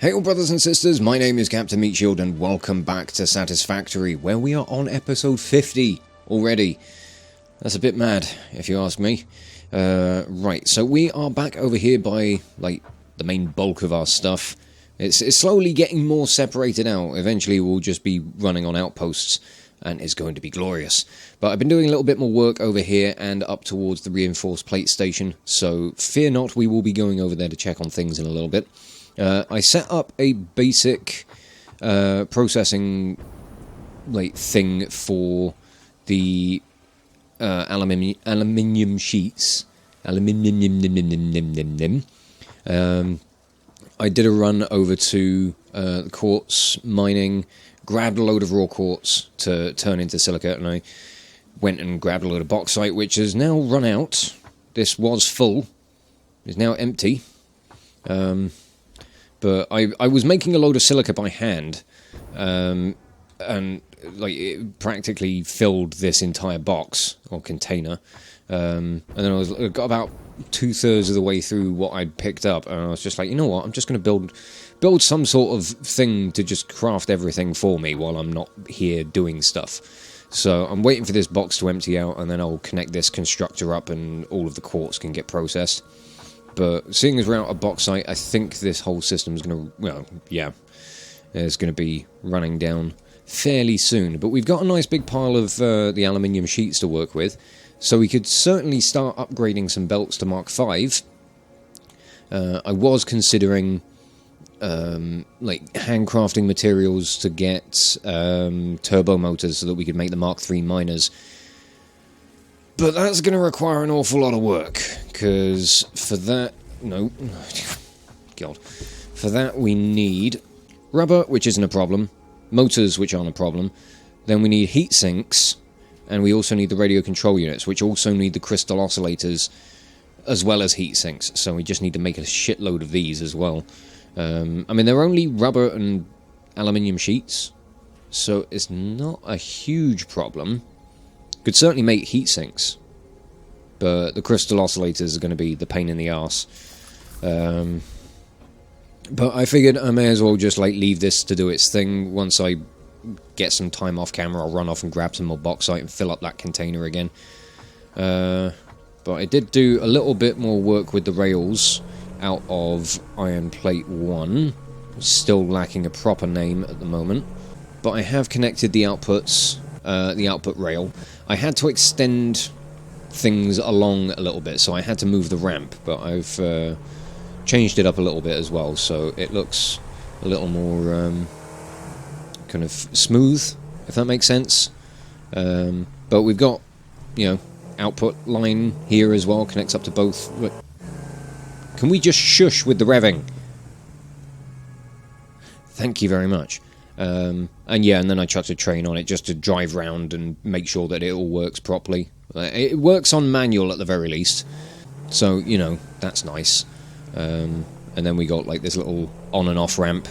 Hey all brothers and sisters, my name is Captain Meatshield and welcome back to Satisfactory, where we are on episode 50 already. That's a bit mad, if you ask me. Right, so we are back over here by, the main bulk of our stuff. It's slowly getting more separated out. Eventually we'll just be running on outposts, and it's going to be glorious. But I've been doing a little bit more work over here and up towards the reinforced plate station, so fear not, we will be going over there to check on things in a little bit. I set up a basic processing thing for the aluminium sheets. I did a run over to quartz mining, grabbed a load of raw quartz to turn into silica, and I went and grabbed a load of bauxite, which has now run out. This was full, it's now empty. But I was making a load of silica by hand, and it practically filled this entire box or container. And then I got about 2/3 of the way through what I'd picked up, and I was just like, you know what? I'm just going to build some sort of thing to just craft everything for me while I'm not here doing stuff. So I'm waiting for this box to empty out, and then I'll connect this constructor up, and all of the quartz can get processed. But seeing as we're out of bauxite, I think this whole system is going to, it's going to be running down fairly soon. But we've got a nice big pile of the aluminium sheets to work with, so we could certainly start upgrading some belts to Mark V. I was considering, handcrafting materials to get turbo motors so that we could make the Mark III miners. But that's going to require an awful lot of work, because for that, for that we need rubber, which isn't a problem, motors, which aren't a problem, then we need heat sinks, and we also need the radio control units, which also need the crystal oscillators, as well as heat sinks, so we just need to make a shitload of these as well. They're only rubber and aluminium sheets, so it's not a huge problem. Could certainly make heat sinks, but the crystal oscillators are going to be the pain in the arse. But I figured I may as well just leave this to do its thing. Once I get some time off camera, I'll run off and grab some more bauxite and fill up that container again. But I did do a little bit more work with the rails out of Iron Plate 1. Still lacking a proper name at the moment. But I have connected the outputs, the output rail. I had to extend things along a little bit, so I had to move the ramp, but I've changed it up a little bit as well, so it looks a little more kind of smooth, if that makes sense. But we've got, output line here as well, connects up to both. Look. Can we just shush with the revving? Thank you very much. And then I chucked a train on it just to drive round and make sure that it all works properly. It works on manual at the very least, so, that's nice. And then we got, this little on and off ramp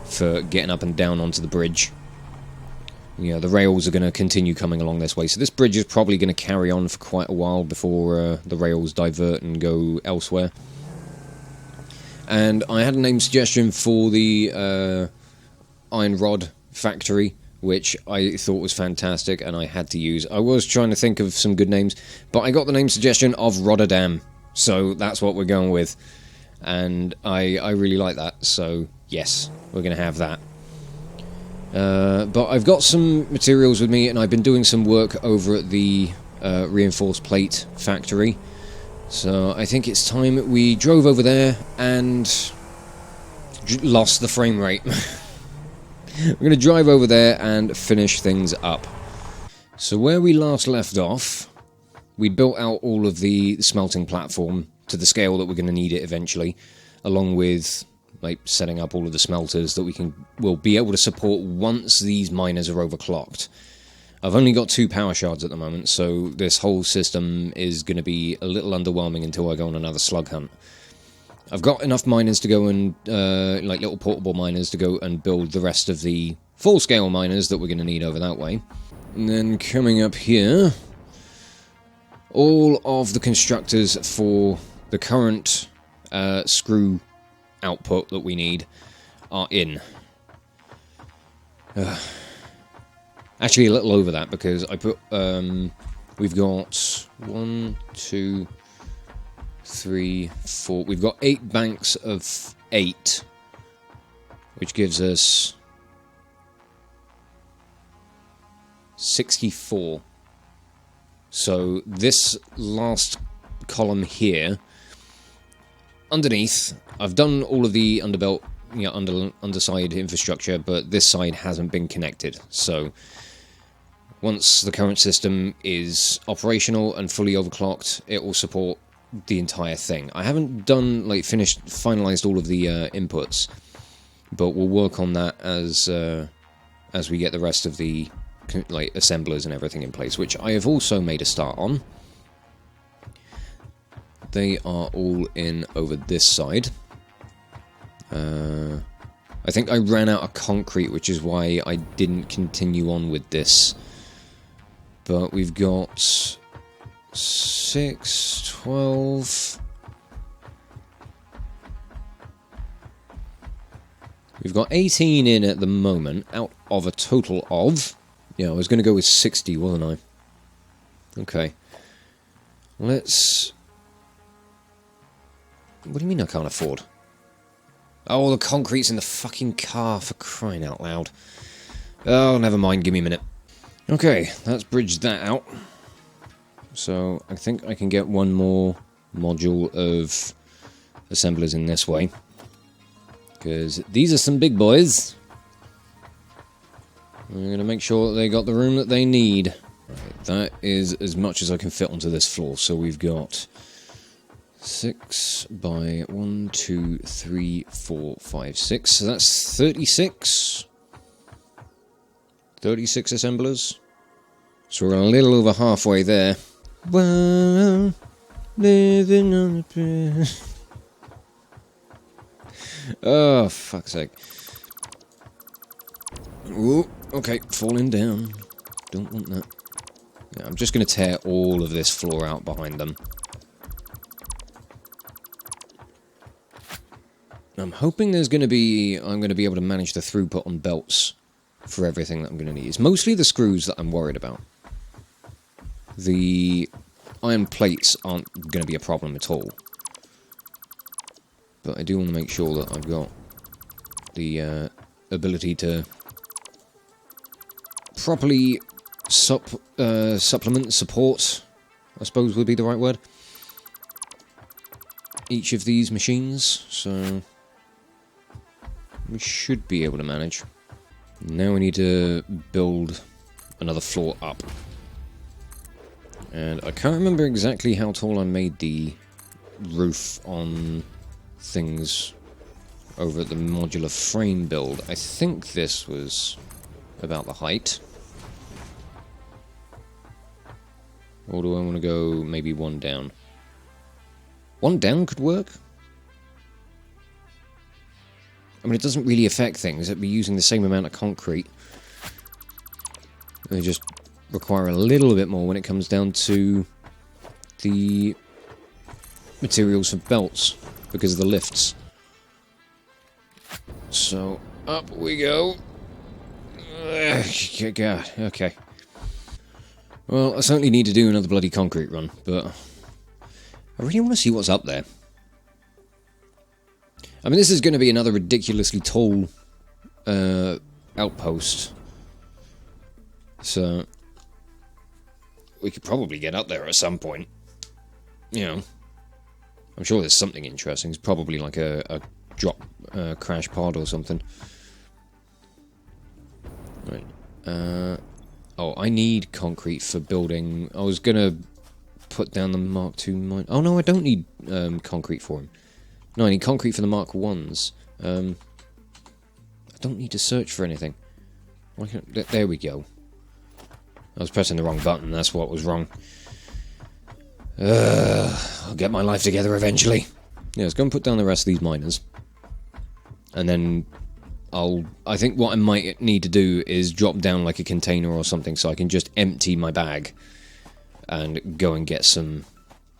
for getting up and down onto the bridge. The rails are going to continue coming along this way, so this bridge is probably going to carry on for quite a while before the rails divert and go elsewhere. And I had a name suggestion for the iron rod factory, which I thought was fantastic and I had to use. I was trying to think of some good names, but I got the name suggestion of Rotterdam, so that's what we're going with. And I really like that, so yes, we're going to have that. But I've got some materials with me, and I've been doing some work over at the reinforced plate factory. So I think it's time we drove over there and lost the frame rate. We're going to drive over there and finish things up. So where we last left off, we built out all of the smelting platform to the scale that we're going to need it eventually, along with setting up all of the smelters that we'll be able to support once these miners are overclocked. I've only got 2 power shards at the moment, so this whole system is going to be a little underwhelming until I go on another slug hunt. I've got enough miners to go and, little portable miners to go and build the rest of the full-scale miners that we're going to need over that way. And then coming up here, all of the constructors for the current screw output that we need are in. Actually, a little over that, because I put, we've got 1, 2, 3, 4, we've got 8 banks of 8, which gives us 64. So this last column here, underneath, I've done all of the underbelt, underside infrastructure, but this side hasn't been connected. So once the current system is operational and fully overclocked, it will support the entire thing. I haven't done, like, finalized all of the inputs, but we'll work on that as we get the rest of the, like, assemblers and everything in place, which I have also made a start on. They are all in over this side. I think I ran out of concrete, which is why I didn't continue on with this. But we've got 6, 12... We've got 18 in at the moment, out of a total of... Yeah, I was going to go with 60, wasn't I? Okay. Let's... What do you mean I can't afford? Oh, the concrete's in the fucking car, for crying out loud. Oh, never mind, give me a minute. Okay, let's bridge that out. So, I think I can get one more module of assemblers in this way. Because these are some big boys. I'm going to make sure that they got the room that they need. Right, that is as much as I can fit onto this floor. So we've got 6 by 1, 2, 3, 4, 5, 6. So that's 36. 36 assemblers. So we're a little over halfway there. Well, living on a prayer. Oh, fuck's sake. Ooh, okay, falling down. Don't want that. Yeah, I'm just going to tear all of this floor out behind them. I'm hoping I'm going to be able to manage the throughput on belts for everything that I'm going to need. It's mostly the screws that I'm worried about. The iron plates aren't going to be a problem at all. But I do want to make sure that I've got the ability to properly support, I suppose would be the right word, each of these machines, so we should be able to manage. Now we need to build another floor up. And I can't remember exactly how tall I made the roof on things over at the modular frame build. I think this was about the height. Or do I want to go maybe one down? One down could work? I mean, it doesn't really affect things. It'd be using the same amount of concrete. They just require a little bit more when it comes down to the materials for belts, because of the lifts. So, up we go. God, okay. Well, I certainly need to do another bloody concrete run, but I really want to see what's up there. I mean, this is going to be another ridiculously tall outpost. So, we could probably get up there at some point. You know, I'm sure there's something interesting. It's probably like a drop crash pod or something. Right. Oh, I need concrete for building. I was going to put down the Mark II mine. Oh, no, I don't need concrete for him. No, I need concrete for the Mark 1s. I don't need to search for anything. Why can't, there we go. I was pressing the wrong button, that's what was wrong. I'll get my life together eventually. Yeah, let's go and put down the rest of these miners. And then I think what I might need to do is drop down like a container or something so I can just empty my bag and go and get some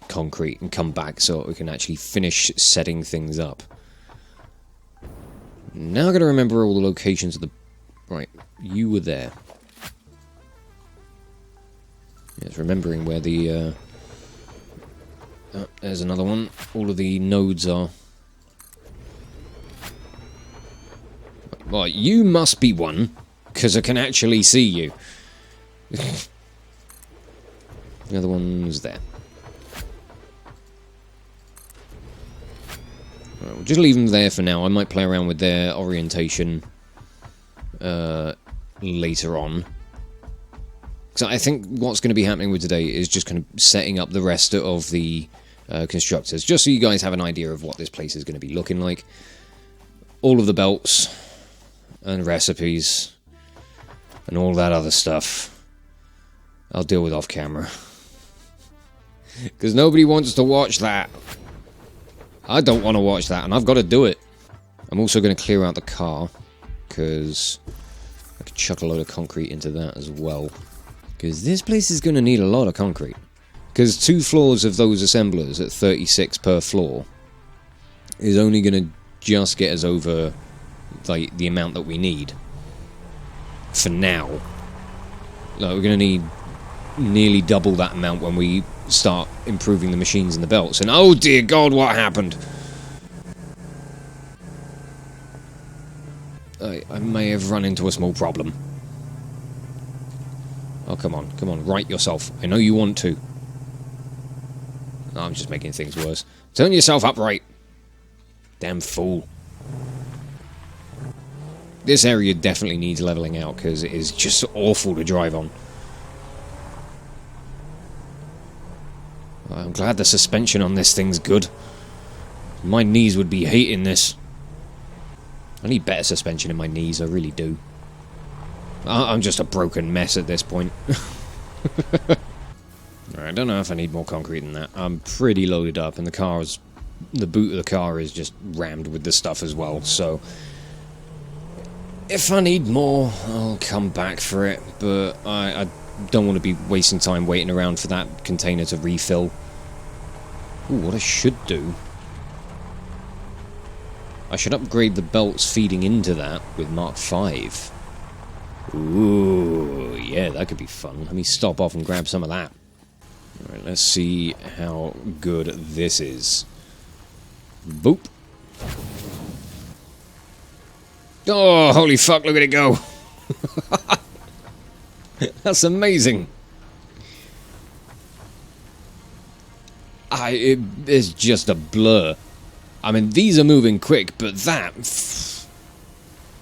concrete and come back so we can actually finish setting things up. Now I gotta remember all the locations of the... Right, you were there. Yes, remembering where the... Oh, there's another one. All of the nodes are. Well, you must be one, because I can actually see you. The other one's there. Right, we'll just leave them there for now. I might play around with their orientation later on. So I think what's going to be happening with today is just kind of setting up the rest of the constructors, just so you guys have an idea of what this place is going to be looking like. All of the belts and recipes and all that other stuff I'll deal with off camera. Because nobody wants to watch that. I don't want to watch that, and I've got to do it. I'm also going to clear out the car, because I could chuck a load of concrete into that as well. Because this place is going to need a lot of concrete. Because 2 floors of those assemblers at 36 per floor is only going to just get us over like the amount that we need. For now. Like, we're going to need nearly double that amount when we start improving the machines and the belts. And oh dear God, what happened? I may have run into a small problem. Oh, come on, right yourself. I know you want to. No, I'm just making things worse. Turn yourself upright. Damn fool. This area definitely needs leveling out, because it is just awful to drive on. I'm glad the suspension on this thing's good. My knees would be hating this. I need better suspension in my knees, I really do. I'm just a broken mess at this point. Alright, I don't know if I need more concrete than that. I'm pretty loaded up, and the boot of the car is just rammed with the stuff as well, so... If I need more, I'll come back for it, but I don't want to be wasting time waiting around for that container to refill. Ooh, what I should do... I should upgrade the belts feeding into that with Mark 5. Ooh, yeah, that could be fun. Let me stop off and grab some of that. Alright, let's see how good this is. Boop. Oh, holy fuck, look at it go. That's amazing. It is just a blur. I mean, these are moving quick, but that...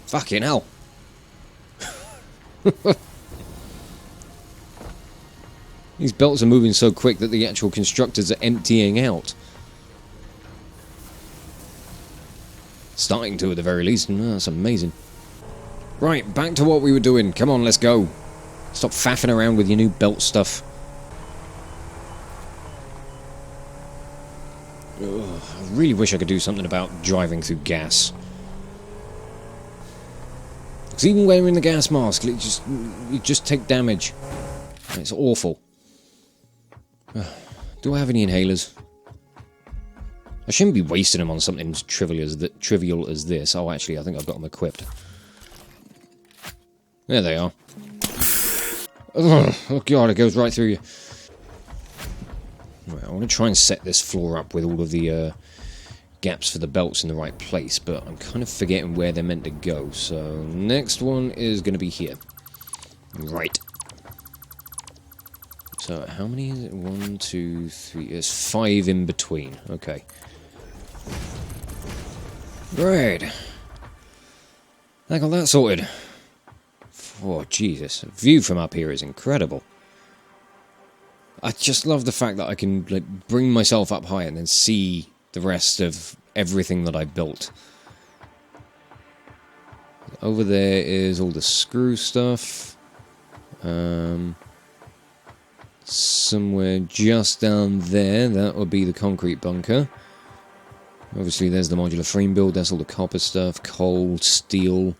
Fucking hell. These belts are moving so quick that the actual constructors are emptying out. Starting to, at the very least. That's amazing. Right, back to what we were doing. Come on, let's go. Stop faffing around with your new belt stuff. Ugh, I really wish I could do something about driving through gas. Because even wearing the gas mask, you just take damage. It's awful. Do I have any inhalers? I shouldn't be wasting them on something as trivial as this. Oh, actually, I think I've got them equipped. There they are. Oh God, it goes right through you. Right, I want to try and set this floor up with all of the gaps for the belts in the right place, but I'm kind of forgetting where they're meant to go. So, next one is going to be here. Right. So, how many is it? 1, 2, 3... There's 5 in between. Okay. Right. I got that sorted. Oh, Jesus. The view from up here is incredible. I just love the fact that I can bring myself up high and then see the rest of everything that I built. Over there is all the screw stuff. Somewhere just down there, that would be the concrete bunker. Obviously there's the modular frame build, that's all the copper stuff, coal, steel.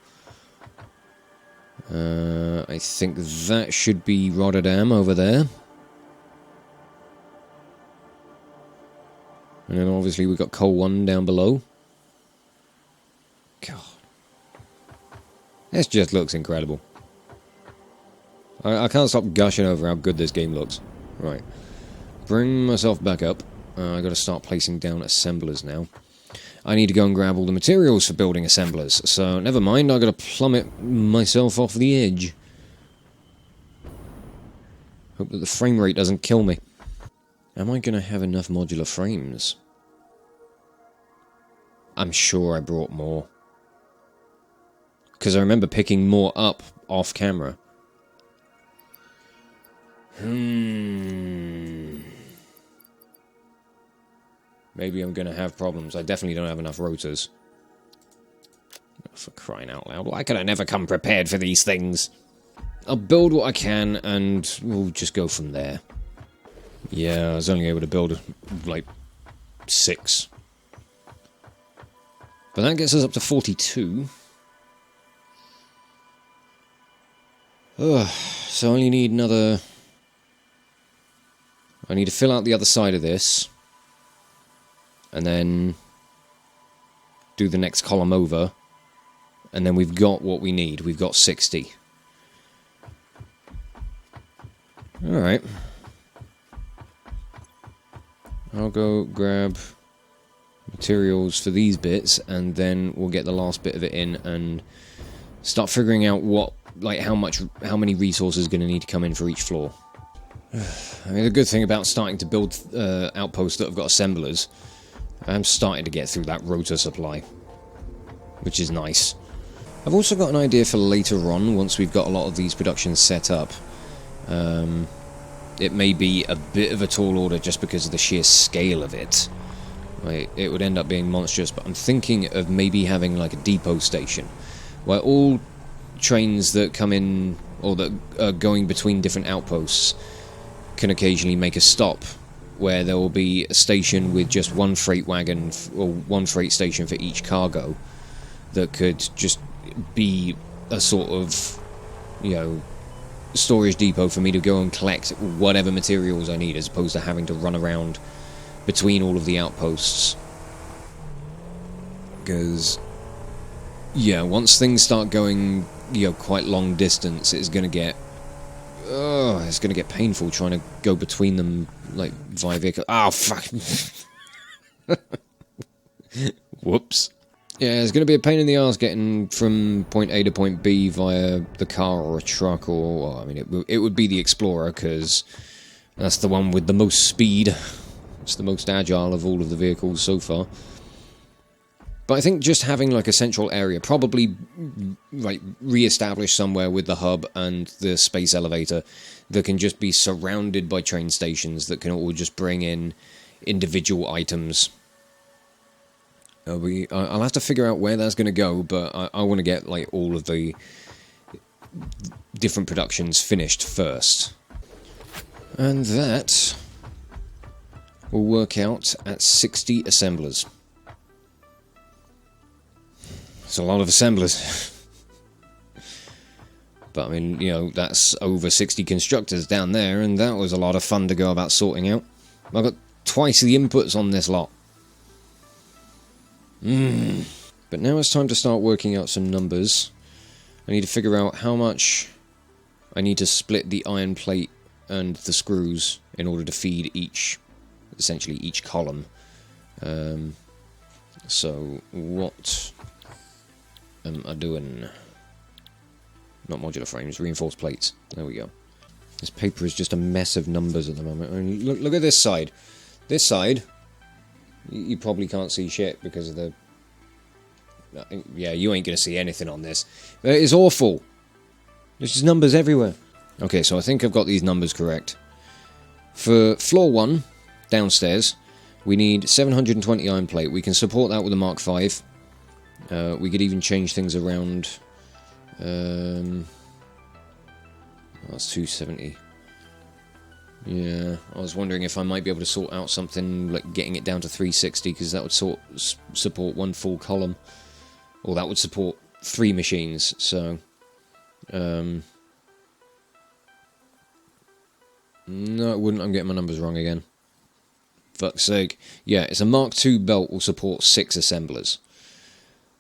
I think that should be Rotterdam over there. And then obviously we've got Coal 1 down below. God. This just looks incredible. I can't stop gushing over how good this game looks. Right. Bring myself back up. I gotta start placing down assemblers now. I need to go and grab all the materials for building assemblers, so never mind, I gotta plummet myself off the edge. Hope that the frame rate doesn't kill me. Am I gonna have enough modular frames? I'm sure I brought more. Because I remember picking more up off camera. Maybe I'm gonna have problems. I definitely don't have enough rotors. Oh, for crying out loud. Why could I never come prepared for these things? I'll build what I can, and we'll just go from there. Yeah, I was only able to build, like, 6. But that gets us up to 42. Ugh, so I only need another... I need to fill out the other side of this. And then do the next column over. And then we've got what we need. We've got 60. Alright. I'll go grab materials for these bits, and then we'll get the last bit of it in and start figuring out what, like, how many resources are going to need to come in for each floor. I mean, the good thing about starting to build outposts that have got assemblers, I'm starting to get through that rotor supply, which is nice. I've also got an idea for later on, once we've got a lot of these productions set up. It may be a bit of a tall order just because of the sheer scale of it. Like, it would end up being monstrous, but I'm thinking of maybe having like a depot station, where all trains that come in, or that are going between different outposts, can occasionally make a stop, where there will be a station with just one freight wagon, or one freight station for each cargo, that could just be a sort of, you know, storage depot for me to go and collect whatever materials I need, as opposed to having to run around between all of the outposts. Because, yeah, once things start going, you know, quite long distance, it's going to get painful trying to go between them, like, via vehicle. Oh, fuck. Whoops. Yeah, it's going to be a pain in the arse getting from point A to point B via the car or a truck, or, well, I mean, it would be the Explorer, because that's the one with the most speed. It's the most agile of all of the vehicles so far. But I think just having, like, a central area, probably, like, re-established somewhere with the hub and the space elevator, that can just be surrounded by train stations that can all just bring in individual items. I'll have to figure out where that's going to go, but I want to get, like, all of the different productions finished first. And that will work out at 60 assemblers. It's a lot of assemblers. But, I mean, you know, that's over 60 constructors down there, and that was a lot of fun to go about sorting out. I've got twice the inputs on this lot. But now it's time to start working out some numbers. I need to figure out how much I need to split the iron plate and the screws in order to feed essentially each column. So, what am I doing? Not modular frames, reinforced plates. There we go. This paper is just a mess of numbers at the moment. I mean, look at this side. This side, you probably can't see shit because of the... Yeah, you ain't going to see anything on this. It's awful. There's just numbers everywhere. Okay, so I think I've got these numbers correct. For floor 1, downstairs, we need 720 iron plate. We can support that with a Mark V. We could even change things around. That's 270. Yeah, I was wondering if I might be able to sort out something like getting it down to 360, because that would support one full column, or that would support 3 machines. So, no, it wouldn't. I'm getting my numbers wrong again. Fuck's sake. Yeah, it's a Mark II belt will support 6 assemblers.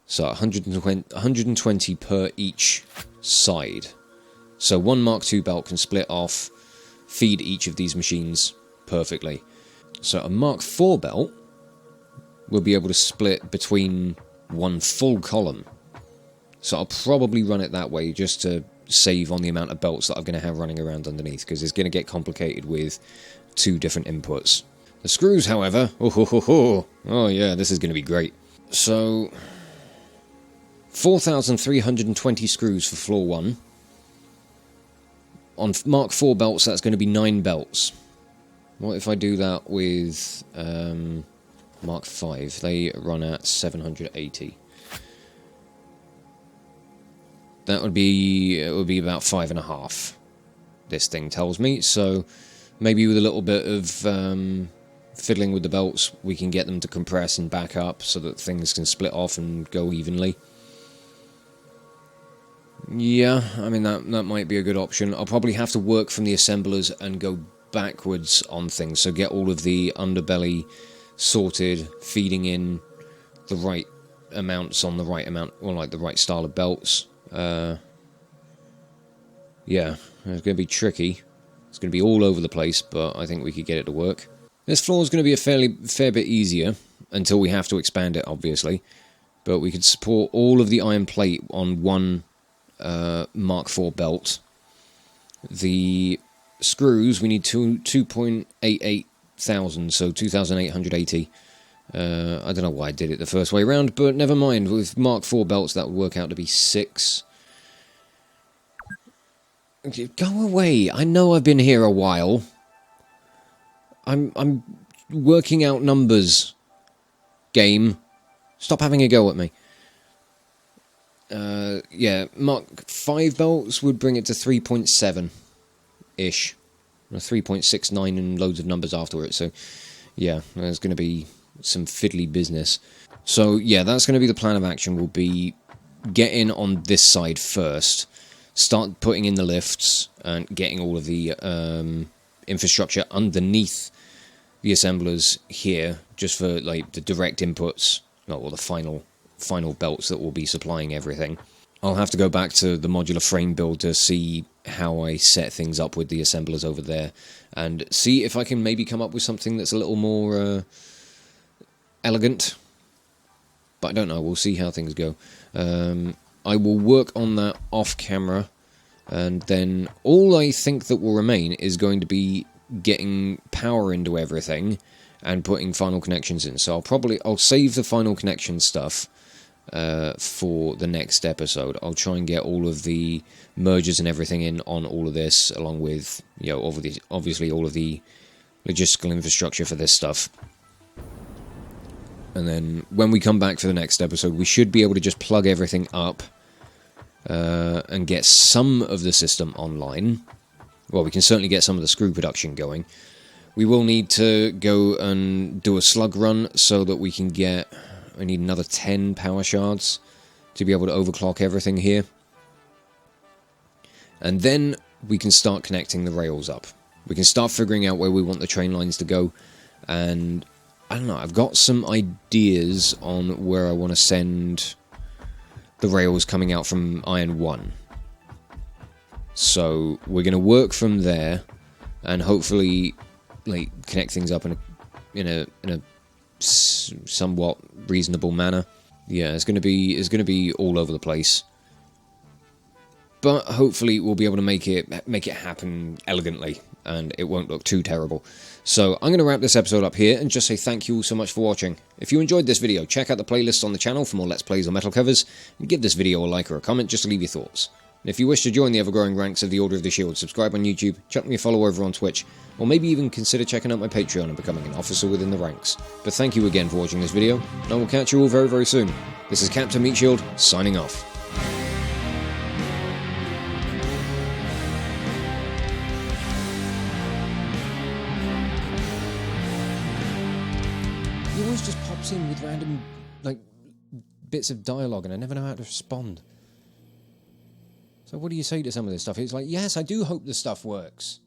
So 120 per each side. So one Mark II belt can split off, feed each of these machines perfectly. So a Mark IV belt will be able to split between one full column. So I'll probably run it that way just to save on the amount of belts that I'm going to have running around underneath, because it's going to get complicated with 2 different inputs. The screws, however, oh yeah, this is going to be great. So 4,320 screws for floor 1. On Mark IV belts, that's going to be 9 belts. What if I do that with Mark V? They run at 780. That would be, it would be about 5.5. This thing tells me. So maybe with a little bit of fiddling with the belts, we can get them to compress and back up so that things can split off and go evenly. Yeah, I mean, that might be a good option. I'll probably have to work from the assemblers and go backwards on things, so get all of the underbelly sorted, feeding in the right amounts on the right amount, or like the right style of belts. Yeah, it's going to be tricky. It's going to be all over the place, but I think we could get it to work. This floor is going to be a fair bit easier, until we have to expand it, obviously. But we could support all of the iron plate on one Mark IV belt. The screws, we need 2.88 thousand, so 2,880. I don't know why I did it the first way around, but never mind. With Mark IV belts, that would work out to be 6. Go away. I know I've been here a while. I'm working out numbers. Game. Stop having a go at me. Yeah, Mark V belts would bring it to 3.7-ish. 3.69 and loads of numbers after it, so yeah, there's going to be some fiddly business. So yeah, that's going to be the plan of action. Will be get in on this side first, start putting in the lifts and getting all of the infrastructure underneath the assemblers here, just for like the direct inputs, or the final belts that will be supplying everything. I'll have to go back to the modular frame build to see how I set things up with the assemblers over there, and see if I can maybe come up with something that's a little more elegant. But I don't know, we'll see how things go. I will work on that off camera, and then all I think that will remain is going to be getting power into everything and putting final connections in. So I'll save the final connection stuff for the next episode. I'll try and get all of the mergers and everything in on all of this, along with, you know, obviously all of the logistical infrastructure for this stuff. And then when we come back for the next episode, we should be able to just plug everything up and get some of the system online. Well, we can certainly get some of the screw production going. We will need to go and do a slug run so that we can get... I need another 10 power shards to be able to overclock everything here. And then we can start connecting the rails up. We can start figuring out where we want the train lines to go. And, I don't know, I've got some ideas on where I want to send the rails coming out from Iron 1. So, we're going to work from there, and hopefully, like, connect things up in a somewhat reasonable manner. Yeah, it's going to be all over the place, but hopefully we'll be able to make it happen elegantly, and it won't look too terrible. So I'm going to wrap this episode up here and just say thank you all so much for watching. If you enjoyed this video, check out the playlists on the channel for more Let's Plays or metal covers, and give this video a like or a comment just to leave your thoughts. And if you wish to join the ever-growing ranks of the Order of the Shield, subscribe on YouTube, chuck me a follow over on Twitch, or maybe even consider checking out my Patreon and becoming an officer within the ranks. But thank you again for watching this video, and I will catch you all very, very soon. This is Captain Meatshield, signing off. He always just pops in with random, like, bits of dialogue, and I never know how to respond. So what do you say to some of this stuff? It's like, yes, I do hope the stuff works.